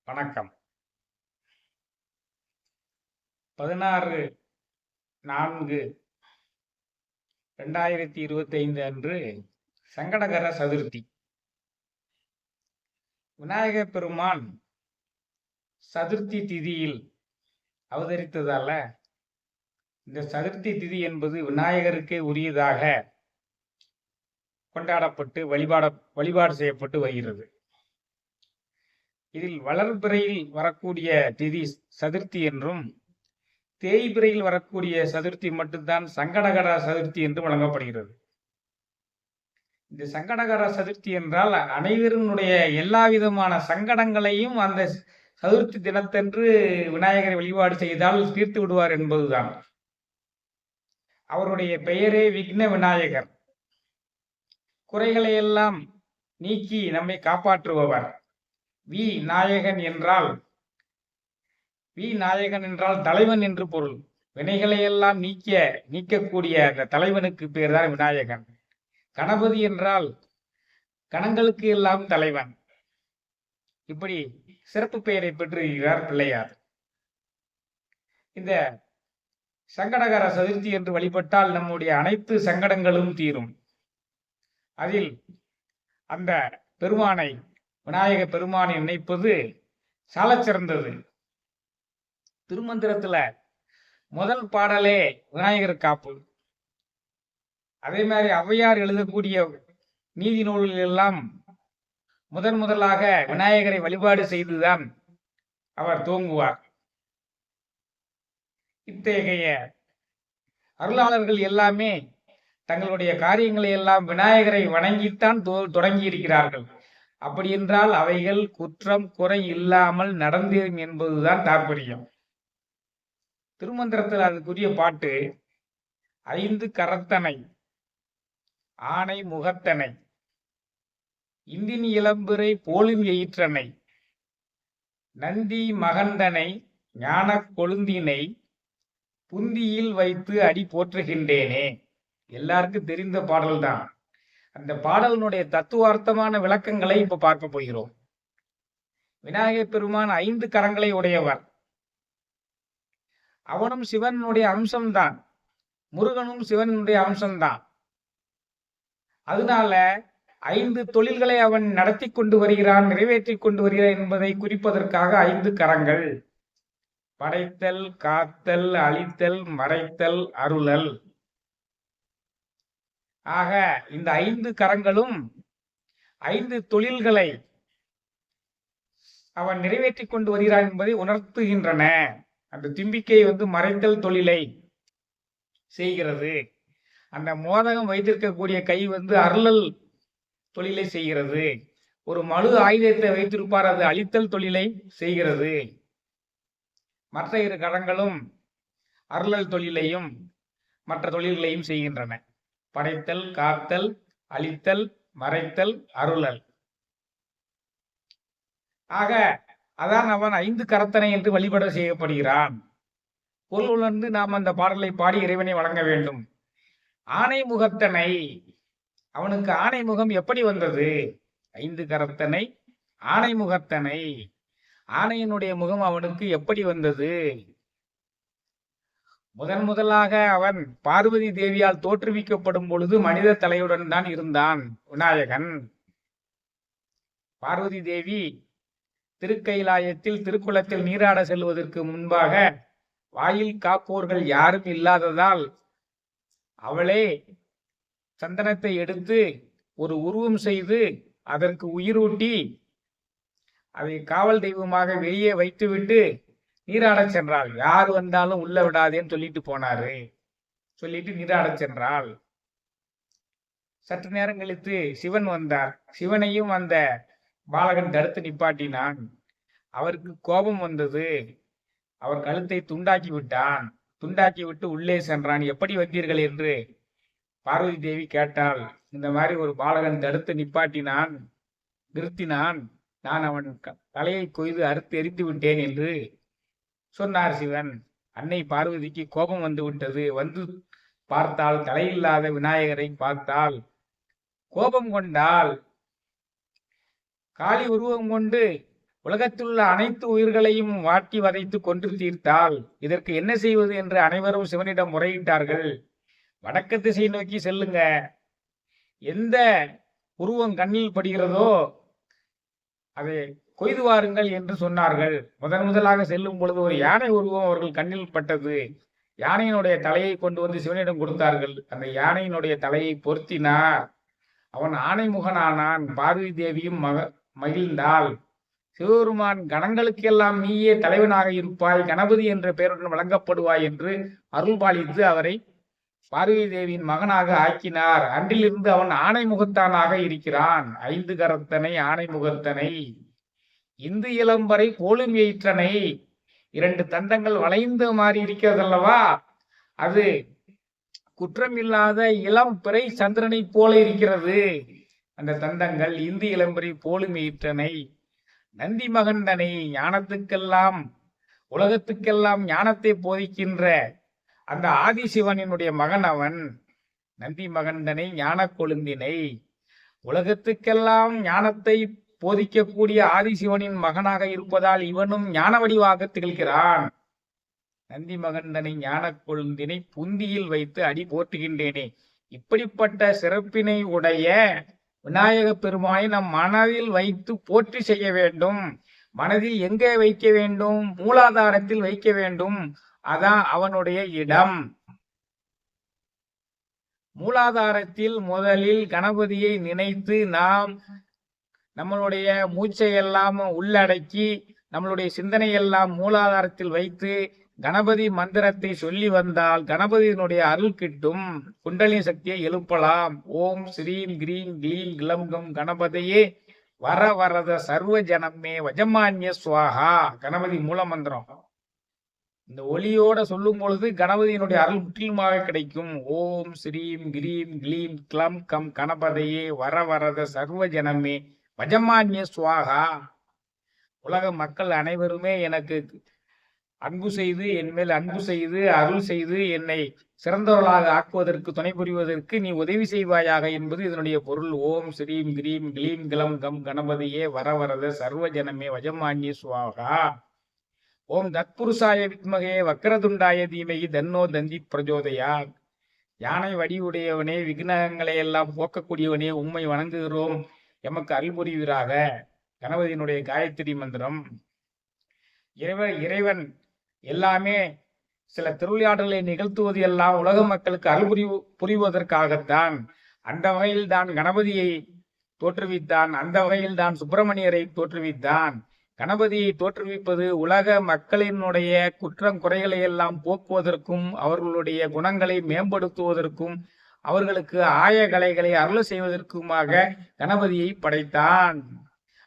வணக்கம். 16/4/2025 அன்று சங்கடகர சதுர்த்தி. விநாயகப் பெருமான் சதுர்த்தி திதியில் அவதரித்ததால இந்த சதுர்த்தி திதி என்பது விநாயகருக்கே உரியதாக கொண்டாடப்பட்டு வழிபாடு செய்யப்பட்டு வருகிறது. இதில் வளர்பிறையில் வரக்கூடிய திதி சதுர்த்தி என்றும், தேய்பிறையில் வரக்கூடிய சதுர்த்தி மட்டும்தான் சங்கடகர சதுர்த்தி என்று வழங்கப்படுகிறது. இந்த சங்கடகர சதுர்த்தி என்றால் அனைவருடைய எல்லா விதமான சங்கடங்களையும் அந்த சதுர்த்தி தினத்தன்று விநாயகரை வழிபாடு செய்தால் தீர்த்து விடுவார் என்பதுதான். அவருடைய பெயரே விக்ன விநாயகர். குறைகளை எல்லாம் நீக்கி நம்மை காப்பாற்றுபவர். நாயகன் என்றால் தலைவன் என்று பொருள். வினைகளை எல்லாம் நீக்கக்கூடிய அந்த தலைவனுக்கு பேர் தான் விநாயகன். கணபதி என்றால் கணங்களுக்கு எல்லாம் தலைவன். இப்படி சிறப்பு பெயரை பெற்றிருக்கிறார் பிள்ளையார். இந்த சங்கடகர சதுர்த்தி என்று வழிபட்டால் நம்முடைய அனைத்து சங்கடங்களும் தீரும். அதில் அந்த பெருமானை, விநாயக பெருமானை நினைப்பது சாலச் சிறந்தது. திருமந்திரத்துல முதல் பாடலே விநாயகர் காப்பு. அதே மாதிரி ஔவையார் எழுதக்கூடிய நீதி நூல்கள் எல்லாம் முதலாக விநாயகரை வழிபாடு செய்துதான் அவர் துவங்குவார். இத்தகைய அருளாளர்கள் எல்லாமே தங்களுடைய காரியங்களை எல்லாம் விநாயகரை வணங்கித்தான் தொடங்கி இருக்கிறார்கள். அப்படி என்றால் அவைகள் குற்றம் குறை இல்லாமல் நடந்தேறும் என்பதுதான் தாற்பயம். திருமந்திரத்தில் அதுக்குரிய பாட்டு: 5 கரத்தனை, ஆனை முகத்தனை, இந்தினி இளம்பிறை போலும் எயிற்றனை, நந்தி மகந்தனை, ஞான கொழுந்தினை, புந்தியில் வைத்து அடி போற்றுகின்றேனே. எல்லாருக்கும் தெரிந்த பாடல் தான். அந்த பாடலினுடைய தத்துவார்த்தமான விளக்கங்களை இப்ப பார்க்க போகிறோம். விநாயகப் பெருமான் 5 கரங்களை உடையவர். அவனும் சிவனுடைய அம்சம்தான். முருகனும் சிவனுடைய அம்சம்தான். அதனால 5 தொழில்களை அவன் நடத்தி கொண்டு வருகிறான், நிறைவேற்றி கொண்டு வருகிறான் என்பதை குறிப்பதற்காக 5 கரங்கள்: படைத்தல், காத்தல், அழித்தல், மறைத்தல், அருளல். ஆக இந்த 5 கரங்களும் 5 தொழில்களை அவன் நிறைவேற்றி கொண்டு வருகிறான் என்பதை உணர்த்துகின்றன. அந்த தும்பிக்கை மறைத்தல் தொழிலை செய்கிறது. அந்த மோதகம் வைத்திருக்கக்கூடிய கை அருளல் தொழிலை செய்கிறது. ஒரு மழு ஆயுதத்தை வைத்திருப்பார், அது அழித்தல் தொழிலை செய்கிறது. மற்ற 2 கரங்களும் அருளல் தொழிலையும் மற்ற தொழில்களையும் செய்கின்றன. படைத்தல், காத்தல், அழித்தல், மறைத்தல், அருளல். ஆக அதான் அவன் 5 கரத்தனை என்று வழிபட செய்யப்படுகிறான். பொருள் உணர்ந்து நாம் அந்த பாடலை பாடி இறைவனை வழங்க வேண்டும். ஆனை முகத்தனை, அவனுக்கு ஆனை முகம் எப்படி வந்தது? 5 கரத்தனை, ஆனை முகத்தனை, ஆனையினுடைய முகம் அவனுக்கு எப்படி வந்தது? முதலாக அவன் பார்வதி தேவியால் தோற்றுவிக்கப்படும் பொழுது மனித தலையுடன் தான் இருந்தான் விநாயகன். பார்வதி தேவி திருக்கைலாயத்தில் திருக்குளத்தில் நீராட செல்வதற்கு முன்பாக வாயில் காப்போர்கள் யாரும் இல்லாததால் அவளே சந்தனத்தை எடுத்து ஒரு உருவம் செய்து அதற்கு உயிரூட்டி அதை காவல் தெய்வமாக வெளியே வைத்துவிட்டு நீராட சென்றாள். யார் வந்தாலும் உள்ள விடாதேன்னு சொல்லிட்டு போனாரு. சொல்லிட்டு நீராட சென்றாள். சற்று நேரம் கழித்து சிவன் வந்தார். சிவனையும் அந்த பாலகன் தடுத்து நிப்பாட்டினான். அவருக்கு கோபம் வந்தது. அவர் கழுத்தை துண்டாக்கி விட்டான். துண்டாக்கி விட்டு உள்ளே சென்றான். எப்படி வந்தீர்கள் என்று பார்வதி தேவி கேட்டாள். இந்த மாதிரி ஒரு பாலகன் தடுத்து நிறுத்தினான். நான் அவன் தலையை கொய்து அறுத்து எரித்து விட்டேன் என்று சொன்னார் சிவன். அன்னை பார்வதிக்கு கோபம் வந்து விட்டது. வந்து பார்த்தால் தலையில்லாத விநாயகரை பார்த்தால் கோபம் கொண்டால். காளி உருவம் கொண்டு உலகத்திலுள்ள அனைத்து உயிர்களையும் வாட்டி வதைத்து கொன்று தீர்த்தால் இதற்கு என்ன செய்வது என்று அனைவரும் சிவனிடம் முறையிட்டார்கள். வடக்கு திசை நோக்கி செல்லுங்க, எந்த உருவம் கண்ணில் படுகிறதோ அதை கொய்து வாருங்கள் என்று சொன்னார்கள். முதலாக செல்லும் பொழுது ஒரு யானை உருவம் அவர்கள் கண்ணில் பட்டது. யானையினுடைய தலையை கொண்டு வந்து சிவனிடம் கொடுத்தார்கள். அந்த யானையினுடைய தலையை பொருத்தினார். அவன் ஆணைமுகனானான். பார்வதி தேவியும் மகிழ்ந்தாள். சிவபெருமான் கணங்களுக்கெல்லாம் நீயே தலைவனாக இருப்பாய், கணபதி என்ற பெயருடன் வழங்கப்படுவாய் என்று அருள் பாலித்து அவரை பார்வதி தேவியின் மகனாக ஆக்கினார். அன்றிலிருந்து அவன் ஆணைமுகத்தானாக இருக்கிறான். 5 கரத்தனை ஆணைமுகத்தனை, இந்து இளம்பரை போலும் எயிற்றனை. 2 தந்தங்கள் வளைந்து மாறி இருக்கிறது அல்லவா, அது குற்றமில்லாத இளம் பிறை சந்திரனை போல இருக்கிறது. அந்த தந்தங்கள் இந்து இளம்பரை போலும் எயிற்றனை. நந்தி மகண்டனை, ஞானத்துக்கெல்லாம் உலகத்துக்கெல்லாம் ஞானத்தை போதிக்கின்ற அந்த ஆதிசிவனினுடைய மகன் அவன். நந்தி மகண்டனை, ஞான கொழுந்தினை, உலகத்துக்கெல்லாம் ஞானத்தை போதிக்கக்கூடிய ஆதிசிவனின் மகனாக இருப்பதால் இவனும் ஞான வடிவாக திகழ்கிறான். நந்தி மகண்டனை, ஞான கொழுந்தினை புந்தியில் வைத்து அடி போற்றுகின்றேனே. இப்படிப்பட்ட சிறப்பினை உடைய விநாயக பெருமானை நம் மனதில் வைத்து போற்றி செய்ய வேண்டும். மனதில் எங்கே வைக்க வேண்டும்? மூலாதாரத்தில் வைக்க வேண்டும். அதான் அவனுடைய இடம். மூலாதாரத்தில் முதலில் கணபதியை நினைத்து நாம் நம்மளுடைய மூச்சை எல்லாம் உள்ளடக்கி நம்மளுடைய சிந்தனை எல்லாம் மூலாதாரத்தில் வைத்து கணபதி மந்திரத்தை சொல்லி வந்தால் கணபதியினுடைய அருள் கிட்டும். குண்டலினி சக்தியை எழுப்பலாம். ஓம் ஸ்ரீம் கிரீம் கிளீம் கிளம்கம் கணபதியே வர வரத சர்வ ஜனமே வஜமான்ய சுவாகா. கணபதி மூல மந்திரம். இந்த ஒலியோட சொல்லும் பொழுது கணபதியினுடைய அருள் முற்றிலுமாக கிடைக்கும். ஓம் ஸ்ரீம் கிரீம் கிளீம் கிளம் கம் கணபதியே வர வரத சர்வ ஜனமே வஜமான்ய சுவாகா. உலக மக்கள் அனைவருமே எனக்கு அன்பு செய்து என் மேல் அன்பு செய்து அருள் செய்து என்னை சிறந்தவர்களாக ஆக்குவதற்கு துணை புரிவதற்கு நீ உதவி செய்வாயாக என்பது இதனுடைய பொருள். ஓம் ஸ்ரீம் கிரீம் கிளீம் கிளம் கம் கணபதியே வர வரத சர்வ ஜனமே வஜமான்ய சுவாகா. ஓம் தத்புருஷாய வித்மகே வக்கரதுண்டாய தீமகி தன்னோ தந்தி பிரஜோதயா. யானை வடிவுடையவனே, விக்னங்களை எல்லாம் போக்கக்கூடியவனே, உம்மை வணங்குகிறோம், எமக்கு அருள் புரிவீராக. கணபதியினுடைய காயத்ரி மந்திரம். இறைவன் எல்லாமே சில திருவிளையாடல்களை நிகழ்த்துவது எல்லாம் உலக மக்களுக்கு அருள் புரிவதற்காகத்தான். அந்த வகையில் தான் கணபதியை தோற்றுவித்தான். அந்த வகையில் தான் சுப்பிரமணியரை தோற்றுவித்தான். கணபதியை தோற்றுவிப்பது உலக மக்களினுடைய குற்றம் குறைகளை எல்லாம் போக்குவதற்கும் அவர்களுடைய குணங்களை மேம்படுத்துவதற்கும் அவர்களுக்கு ஆய கலைகளை அருள் செய்வதற்குமாக கணபதியை படைத்தான்.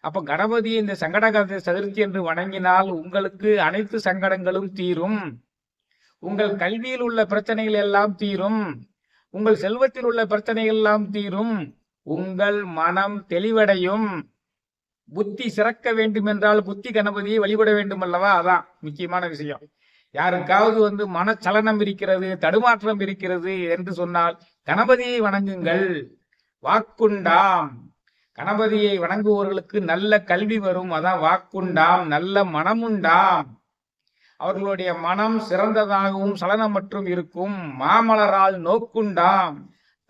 அப்ப கணபதி இந்த சங்கடகர சதுர்த்தி என்று வணங்கினால் உங்களுக்கு அனைத்து சங்கடங்களும் தீரும். உங்கள் கல்வியில் உள்ள பிரச்சனைகள் எல்லாம் தீரும். உங்கள் செல்வத்தில் உள்ள பிரச்சனைகள் எல்லாம் தீரும். உங்கள் மனம் தெளிவடையும். புத்தி சிறக்க வேண்டும் என்றால் புத்தி கணபதியை வழிபட வேண்டும் அல்லவா? அதான் முக்கியமான விஷயம். யாருக்காவது மனச்சலனம் இருக்கிறது, தடுமாற்றம் இருக்கிறது என்று சொன்னால் கணபதியை வணங்குங்கள். வாக்குண்டாம். கணபதியை வணங்குபவர்களுக்கு நல்ல கல்வி வரும். அதான் வாக்குண்டாம். நல்ல மனமுண்டாம். அவர்களுடைய மனம் சிறந்ததாகவும் சலனமற்றும் இருக்கும். மாமலரால் நோக்குண்டாம்.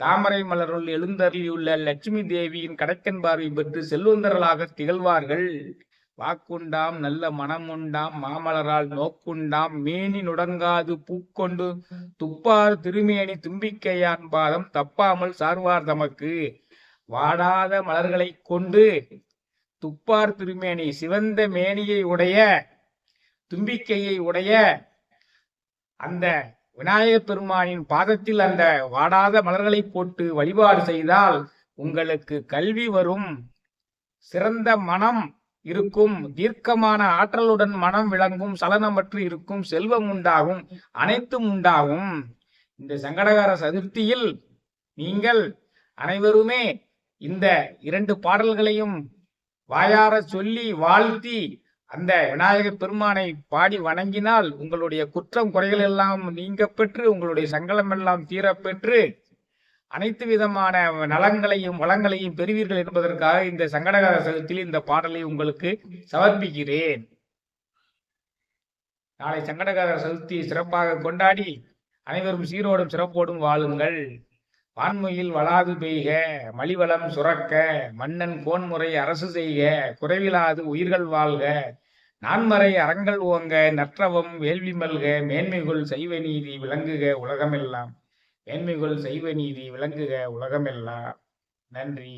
தாமரை மலருள் எழுந்தருளியுள்ள லட்சுமி தேவியின் கடைக்கன் பார்வை பெற்று செல்வந்தர்களாக திகழ்வார்கள். வாக்குண்டாம். நல்ல மனமுண்டாம். மாமலரால் நோக்குண்டாம். மேனி நுடங்காது பூக்கொண்டு துப்பார் திருமேனி தும்பிக்கையான் பாதம் தப்பாமல் சார்வார் தமக்கு. வாடாத மலர்களை கொண்டு துப்பார் திருமேனி, சிவந்த மேனியை உடைய தும்பிக்கையை உடைய அந்த விநாயக பெருமானின் பாதத்தில் அந்த வாடாத மலர்களை போட்டு வழிபாடு செய்தால் உங்களுக்கு கல்வி வரும், சிறந்த மனம் இருக்கும், தீர்க்கமான ஆற்றலுடன் மனம் விளங்கும், சலனமற்று இருக்கும், செல்வம் உண்டாகும், அனைத்தும் உண்டாகும். இந்த சங்கடகர சதுர்த்தியில் நீங்கள் அனைவருமே இந்த 2 பாடல்களையும் வாயார சொல்லி வாழ்த்தி அந்த விநாயக பெருமானை பாடி வணங்கினால் உங்களுடைய குற்றம் குறைகள் எல்லாம் நீங்க பெற்று உங்களுடைய சங்கடம் எல்லாம் தீர பெற்று அனைத்து விதமான நலங்களையும் வளங்களையும் பெறுவீர்கள் என்பதற்காக இந்த சங்கடகர சதுர்த்தியில் இந்த பாடலை உங்களுக்கு சமர்ப்பிக்கிறேன். நாளை சங்கடகர சதுர்த்தி சிறப்பாக கொண்டாடி அனைவரும் சீரோடும் சிறப்போடும் வாழுங்கள். வான்முயில் வளாது பெய்க, மலிவளம் சுரக்க, மன்னன் கோன்முறை அரசு செய்க, குறைவிலாது உயிர்கள் வாழ்க, நான்மறை அறங்கள் ஓங்க, நற்றவம் வேள்வி மல்க, மேன்மைகுள் செய்வ நீதி விளங்குக உலகமெல்லாம். மேன்மைகுள் செய்வ நீதி விளங்குக உலகமெல்லாம். நன்றி.